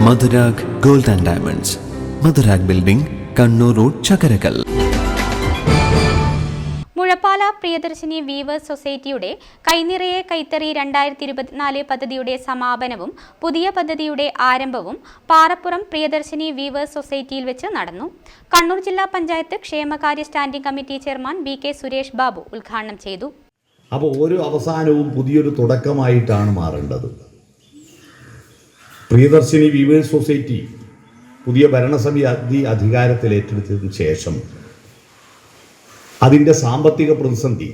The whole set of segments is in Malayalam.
Madhurag gold and diamonds, Madhurag building, Kannur road, Chakkarakal. Muzhappala Priyadarshini weavers സൊസൈറ്റിയുടെ കൈനിറയെ കൈത്തറി 2024 പദ്ധതിയുടെ സമാപനവും പുതിയ പദ്ധതിയുടെ ആരംഭവും പാറപ്പുറം പ്രിയദർശിനി വീവേഴ്സ് സൊസൈറ്റിയിൽ വെച്ച് നടന്നു. കണ്ണൂർ ജില്ലാ പഞ്ചായത്ത് ക്ഷേമകാര്യ standing committee chairman BK Suresh Babu ഉദ്ഘാടനം ചെയ്തു. അപ്പോൾ ഓരോ അവസാനവും പുതിയൊരു തുടക്കമായിട്ടാണ് മാറേണ്ടത്. പ്രിയദർശിനി വീവേഴ്സ് സൊസൈറ്റി പുതിയ ഭരണസമിതി അധികാരത്തിൽ ഏറ്റെടുത്തതിന് ശേഷം അതിൻ്റെ സാമ്പത്തിക പ്രതിസന്ധി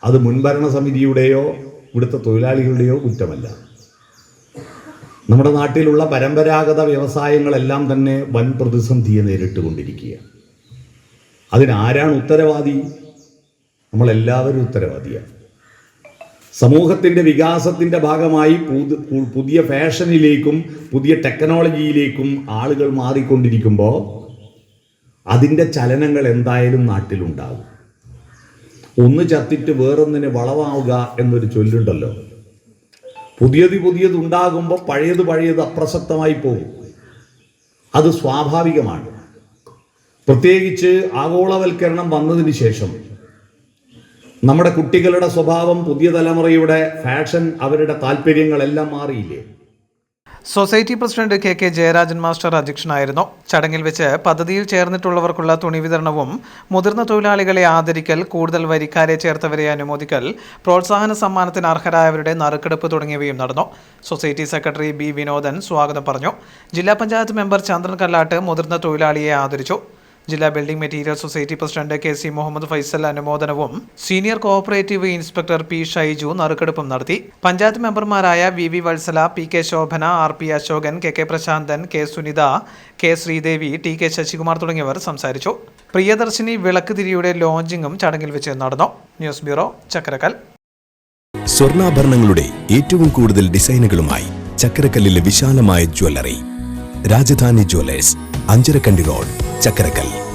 അത് മുൻഭരണ സമിതിയുടെയോ ഇവിടുത്തെ തൊഴിലാളികളുടെയോ കുറ്റമല്ല. നമ്മുടെ നാട്ടിലുള്ള പരമ്പരാഗത വ്യവസായങ്ങളെല്ലാം തന്നെ വൻ പ്രതിസന്ധിയെ നേരിട്ടുകൊണ്ടിരിക്കുകയാണ്. അതിനാരാണ് ഉത്തരവാദി? നമ്മളെല്ലാവരും ഉത്തരവാദിയാണ്. സമൂഹത്തിൻ്റെ വികാസത്തിൻ്റെ ഭാഗമായി പുതിയ ഫാഷനിലേക്കും പുതിയ ടെക്നോളജിയിലേക്കും ആളുകൾ മാറിക്കൊണ്ടിരിക്കുമ്പോൾ അതിൻ്റെ ചലനങ്ങൾ എന്തായാലും നാട്ടിലുണ്ടാകും. ഒന്ന് ചത്തിട്ട് വേറൊന്നിന് വളമാവുക എന്നൊരു ചൊല്ലുണ്ടല്ലോ. പുതിയതുണ്ടാകുമ്പോൾ പഴയത് അപ്രസക്തമായി പോകും. അത് സ്വാഭാവികമാണ്. പ്രത്യേകിച്ച് ആഗോളവൽക്കരണം വന്നതിന് ശേഷം നമ്മുടെ കുട്ടികളുടെ സ്വഭാവം, പുതിയ തലമുറയുടെ ഫാഷൻ, അവരുടെ താല്പര്യങ്ങളെല്ലാം മാറിയില്ലേ? Society president KK Jayarajan master അധ്യക്ഷനായിരുന്നു. ചടങ്ങിൽ വെച്ച് പദ്ധതിയിൽ ചേർന്നിട്ടുള്ളവർക്കുള്ള തുണി വിതരണവും മുതിർന്ന തൊഴിലാളികളെ ആദരിക്കൽ, കൂടുതൽ വരിക്കാരെ ചേർത്തവരെ അനുമോദിക്കൽ, പ്രോത്സാഹന സമ്മാനത്തിന് അർഹരായവരുടെ നറുക്കെടുപ്പ് തുടങ്ങിയവയും നടന്നു. സൊസൈറ്റി സെക്രട്ടറി B വിനോദൻ സ്വാഗതം പറഞ്ഞു. ജില്ലാ പഞ്ചായത്ത് മെമ്പർ ചന്ദ്രൻ കല്ലാട്ട് മുതിർന്ന തൊഴിലാളിയെ ആദരിച്ചു. ജില്ലാ building material society president KC Muhammad Faisal അനുമോദനവും senior cooperative inspector P Shaiju നറുക്കെടുപ്പും നടത്തി. പഞ്ചായത്ത് മെമ്പർമാരായ VV Vatsala, PK Shobhana, RP Ashokan, KK Prasanthan, K Sunitha, K Sridevi, TK Sasikumar തുടങ്ങിയവർ സംസാരിച്ചു. പ്രിയദർശിനി വിളക്ക് തിരിയുടെ ലോഞ്ചിങ്ങും ചടങ്ങിൽ വെച്ച് നടന്നു. News bureau, Chakkarakkal. സ്വർണ്ണാഭരണങ്ങളുടെ ഏറ്റവും കൂടുതൽ ഡിസൈനുകളുമായി ചക്കരക്കല്ലിലെ വിശാലമായ jewellery Rajadhani jewellers, Anjarakandy road, Chakkarakkal.